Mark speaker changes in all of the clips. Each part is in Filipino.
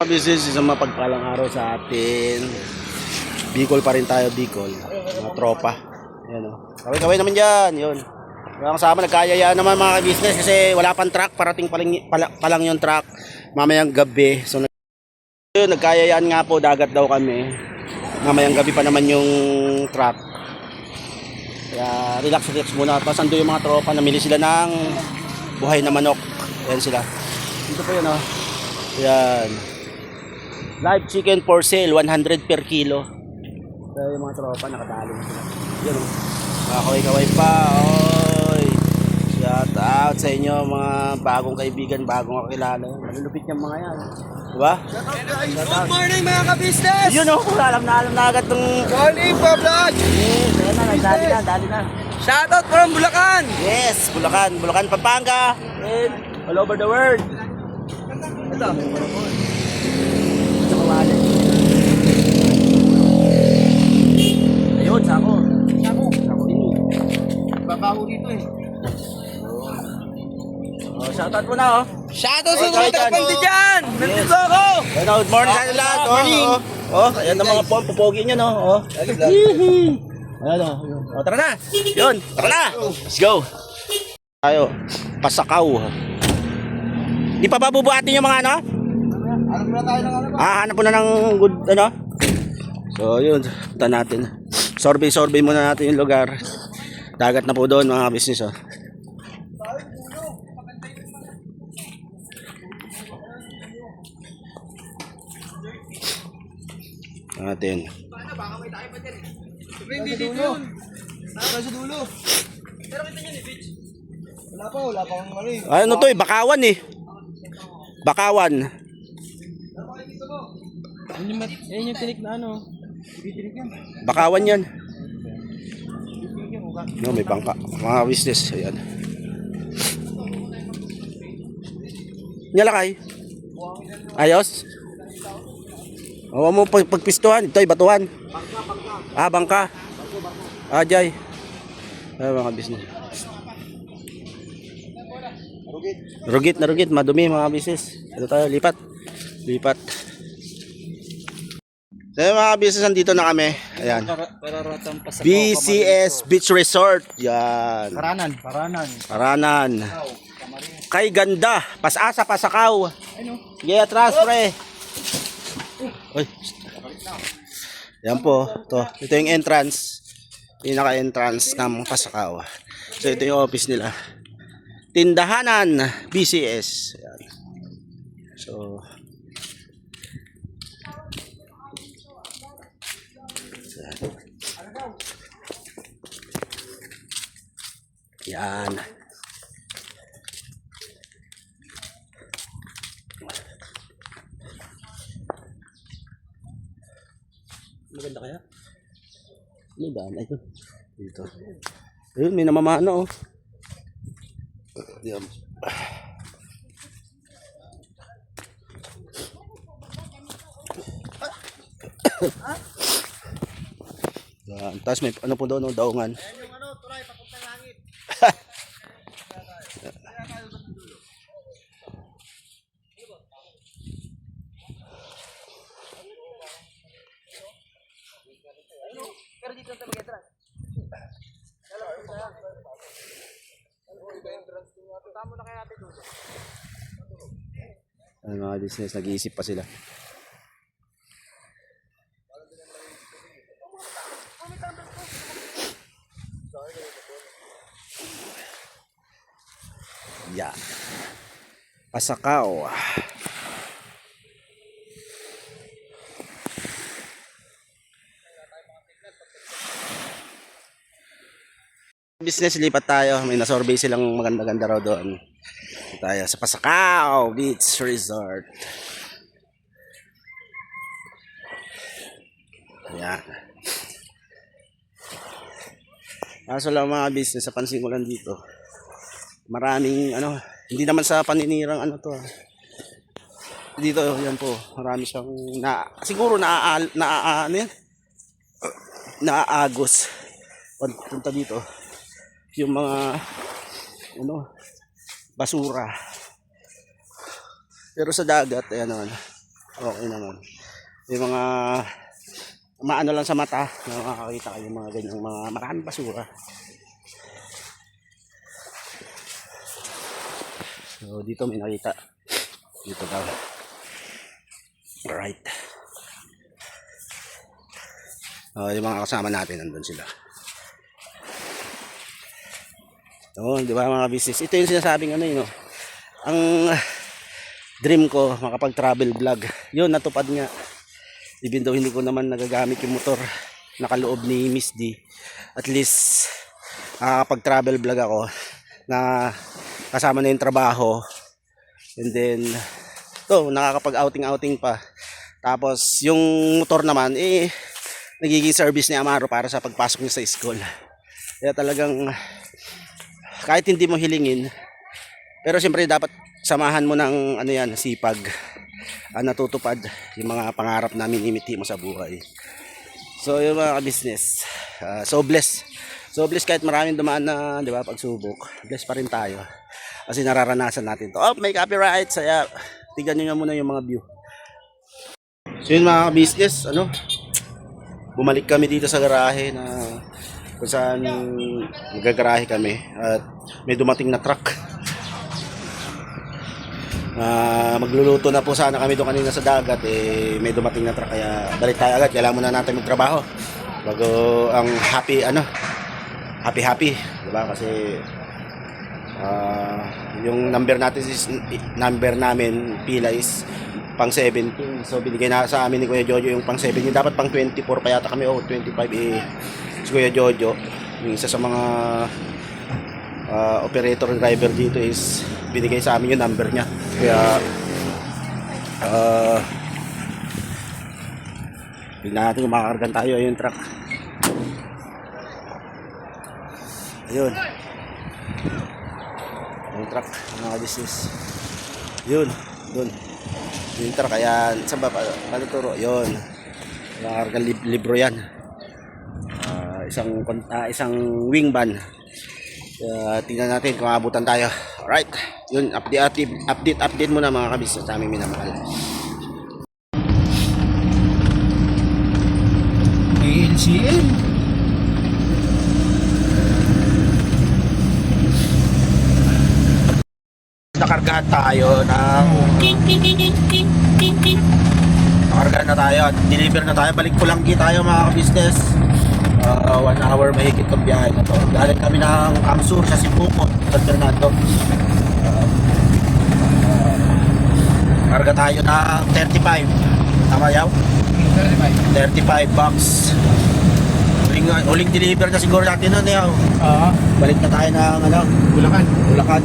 Speaker 1: Business, isang mapagpalang araw sa atin. Bicol pa rin tayo, Bicol. Mga tropa. Ayan o. Kaway-kaway naman dyan. Yun. Mga kasama, nagkayayaan naman mga business kasi wala pang truck. Parating pa lang yung truck. Mamayang gabi. So, nagkayayaan nga po, dagat daw kami. Mamayang gabi pa naman yung truck. Kaya relax muna. Tapos ando yung mga tropa. Namili sila ng buhay na manok. Ayan sila. Dito po yun o. Ayan. Live chicken for sale, 100 per kilo. So, yung mga tropa nakadali sila. Yan o. Kaway-kaway pa. Oy. Shout out sa inyo mga bagong kaibigan, bagong kakilala. Malulupit yung mga yan. Diba?
Speaker 2: Good morning mga ka-business!
Speaker 1: Yun o. Alam na agad itong...
Speaker 2: Morning pa vlog!
Speaker 1: Yes. Ayan na. Dali na.
Speaker 2: Shoutout from Bulacan!
Speaker 1: Yes. Bulacan, Pampanga. And all over the world.
Speaker 2: Ito.
Speaker 1: Ayun, sako din.
Speaker 2: Babaho dito eh.
Speaker 1: Oh, shoutout mo na oh.
Speaker 2: Shoutout sa
Speaker 1: Hey,
Speaker 2: mga
Speaker 1: Kaitan.
Speaker 2: kapandi dyan! Nandito ako!
Speaker 1: Good morning sa inyo lahat.
Speaker 2: Morning.
Speaker 1: Oh, ayan ang mga pupogi niyo no. Oh. Hihi. Ayan oh. Oh, tara na. Yun, tara na. Let's go. Tayo, Pasakaw. Di pa ba bubuhatin yung mga ano?
Speaker 2: Hanap na tayo ng ano ba?
Speaker 1: Hanap mo na ng good ano? So, yun, punta natin. Survey muna natin yung lugar. Dagat na po doon mga business oh. Natin.
Speaker 2: Hindi dito yun. Sa dulo. Pero kita nyo ni Beach. Wala pa akong ano eh.
Speaker 1: Ay, ano to eh, Bakawan eh. Bakawan.
Speaker 2: Yan yung tinik na ano.
Speaker 1: Bakawan yan. No, may bangka. Mga business. Ayan. Nyalakay. Ayos. Huwag mo pagpistuhan. Ito ay batuhan. Bangka. Ajay. Ay, mga business. Rugit. Madumi mga business. Ito tayo. Lipat. So mga business, nandito na kami. Ayan. BCS Beach Resort. Yan. Paranan. Kay ganda. Pasasa, Pasakaw. Sige, atras pre. Uy. Yan po. Ito yung entrance. Pinaka-entrance ng Pasakaw. So ito yung office nila. Tindahanan BCS. Ayan. So yan. Maganda kaya? Ano ba? Ito. Dito. Ayun, may namamano oh. Yan. Yan. Tapos may ano po doon, daungan.
Speaker 2: Yan yung ano, tulay, papuntang langit. Pero dito sa mag-entrance. Tama na kaya natin doon.
Speaker 1: Ano mga business, nag-iisip pa sila. Yan. Pasakaw. Business, lipat tayo. May na-survey silang maganda-ganda raw doon. Tayo sa Pasakaw Beach Resort. Ayan. Kaso lang mga business, sa pansin ko lang dito, maraming ano, hindi naman sa paninirang ano to dito, yan po, marami siyang siguro naaagos punta dito yung mga ano, basura. Pero sa dagat, ayan naman, Okay naman. Yung mga maano lang sa mata na makakita kayo mga ganyang mga maraming basura. So dito may nakita. Dito daw. Alright. Yung mga kasama natin nandun sila. Di ba mga business? Ito yung sinasabing ano yun. Ang dream ko makapag-travel vlog. Yun, natupad nga. Even though hindi ko naman nagagamit yung motor nakaloob ni Miss D. At least makakapag-travel vlog ako na kasama na yung trabaho. And then nakakapag-outing pa. Tapos yung motor naman nagiging service ni Amaro para sa pagpasok niya sa school. Kaya talagang kahit hindi mo hilingin, pero siyempre dapat samahan mo ng ano yan, sipag, natutupad yung mga pangarap na minimiti mo sa buhay. So yung mga business, so blessed kahit maraming dumaan na, di ba, pagsubok, blessed pa rin tayo kasi nararanasan natin to. May copyright, kaya tignan nyo nga muna yung mga view. So yun mga business, bumalik kami dito sa garahe na kung saan nagagarahe kami at may dumating na truck. Magluluto na po sana kami doon kanina sa dagat, may dumating na truck, kaya balik tayo agad. Kailangan muna natin magtrabaho bago ang happy, diba? Kasi yung number namin pila is pang 17. So binigay na sa amin ni Kuya Jojo yung pang 17. Dapat pang 24 pa yata kami, 25 si Kuya Jojo, yung isa sa mga operator driver dito, is binigay sa amin yung number niya. Kaya tignan natin kung makakargan tayo. Ayun yung truck. Ayun yung truck, mga business. Yun, dun yung truck. Kaya saan ba paluturo? Yun, makakargan libro yan. Isang wing van. Tingnan natin kung abutan tayo. Alright, yun, update muna mga kabis sa aming minamahal.
Speaker 2: ALCM.
Speaker 1: Nakargahan tayo ng nakargahan na tayo at deliver na tayo. Balik Pulanggi tayo mga business. 1 hour mahigit ang biyahe na to. Galing kami ng Amsur sa Sipuco, San Fernando. Karga tayo ng 35. Tama yaw? 35 bucks. Huling deliver na siguro natin nun yaw. Balik na tayo ng Bulacan.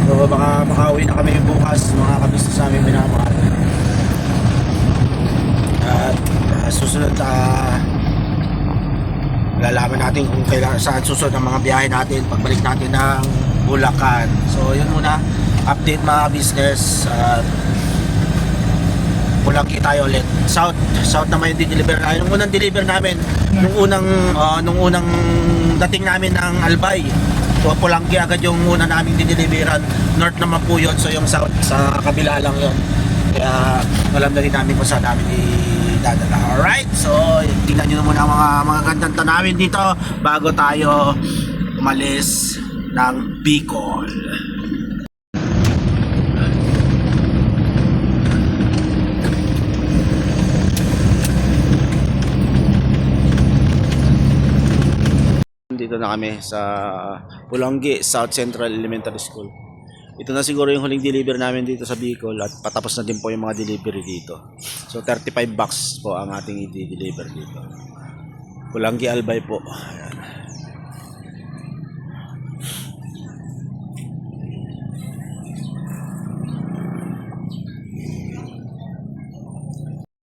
Speaker 1: So baka makauwi na kami bukas, mga kabisnes namin minamahal. At susunod lalaman natin kung saan susunod ang mga biyahe natin pagbalik natin ng Bulacan. So yun muna, update mga business. Pulanggi tayo ulit. South naman yung deliver namin. Nung unang deliver namin, nung unang dating namin ng Albay, so Pulanggi agad yung una naming dideliveran. North naman po yun, so yung south sa kabila lang yun. Kaya alam na rin namin kung saan namin idadala. Alright, so tingnan nyo muna ang mga gandang tanawin dito bago tayo umalis ng Bicol. Dito na kami sa Pulanggi South Central Elementary School. Ito na siguro yung huling deliver namin dito sa Bicol at patapos na din po yung mga delivery dito. So 35 bucks po ang ating i-deliver dito. Pulanggi Albay po. Ayan.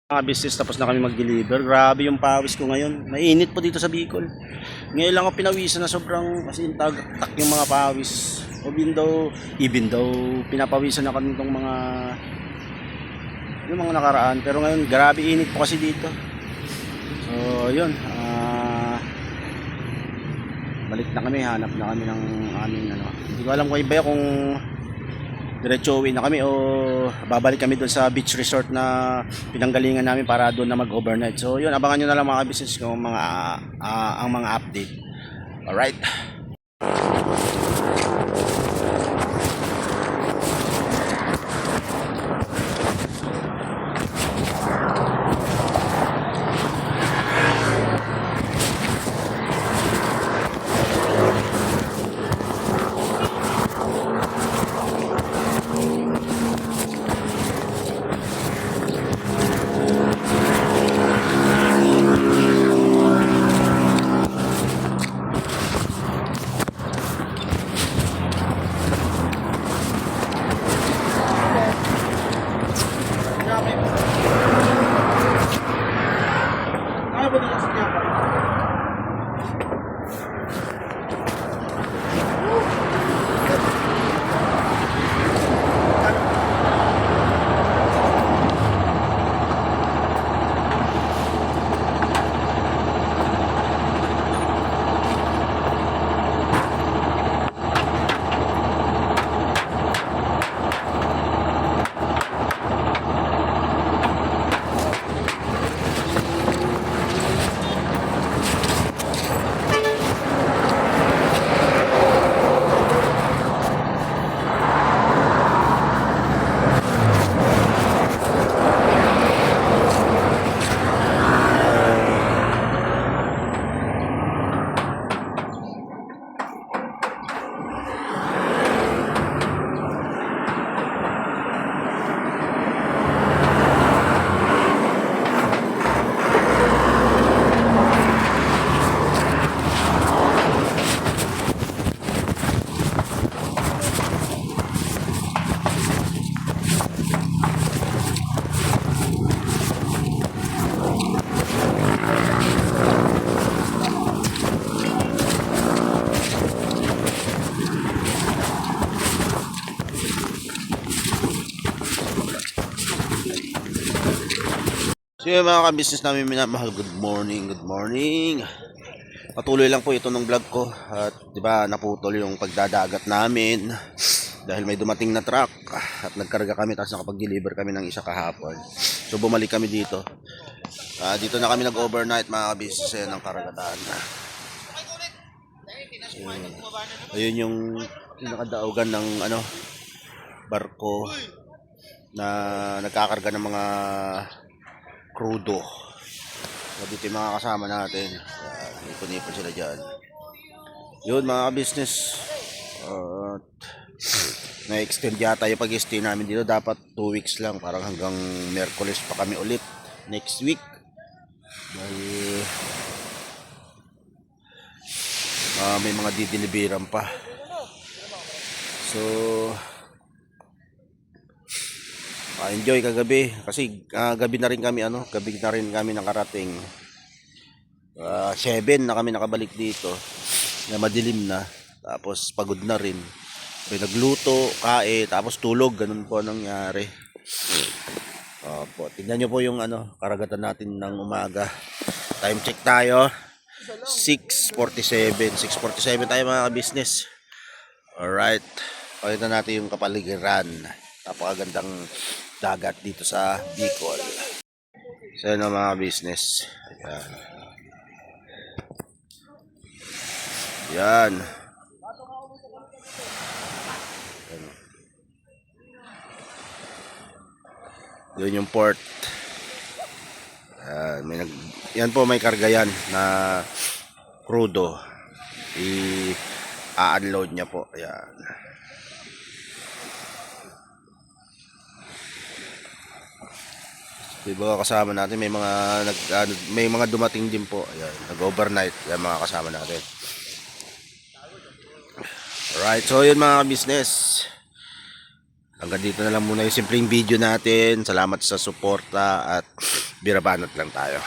Speaker 1: Mga business, tapos na kami mag-deliver. Grabe yung pawis ko ngayon. Mainit po dito sa Bicol. Ngayon lang ako pinawisan na sobrang kasi tak yung mga pawis. Even though pinapawisan na kami itong yung mga nakaraan. Pero ngayon grabe init po kasi dito. So yun, balik na kami, hanap na kami ng aming hindi ko alam kung iba kung diretso uwi na kami o babalik kami doon sa beach resort na pinanggalingan namin para doon na mag-overnight. So yun, abangan nyo na lang mga business kung mga ang mga update. Alright. So yun mga ka-business namin minamahal, good morning, good morning. Patuloy lang po ito ng vlog ko at 'di ba naputol yung pagdadagat namin dahil may dumating na truck at nagkarga kami tapos nakapag-deliver kami ng isa kahapon. So bumalik kami dito. Dito na kami nag-overnight mga ka-business ng Karagatan. So, ayun yung nakadaugan ng barko na nagkakarga ng mga crudo. Dito yung mga kasama natin. Ipon-ipon sila dyan. Yun mga business. Na-extend yata yung pag-stay namin dito. Dapat 2 weeks lang. Parang hanggang Miyerkules pa kami ulit. Next week. Dahil may mga dideliveran pa. So enjoy kagabi kasi gabi na rin kami nakarating. 7 na kami nakabalik dito na madilim na, tapos pagod na rin, may nagluto, kae, tapos tulog, ganun po nangyari. Tignan nyo po yung karagatan natin ng umaga. Time check tayo, 6:47 tayo mga business. Alright, pakita natin yung kapaligiran. Napakagandang dagat dito sa Bicol. So yun mga business. Ayan. Yan. Yun yung port. Yan po, may karga yan na crudo. I-unload niya po. Ayan. Diba kasama natin may mga dumating din po. Ayan, nag-overnight yan mga kasama natin. Alright, so yun mga business. Hanggang dito na lang muna yung simpleng video natin. Salamat sa suporta at birabanat lang tayo.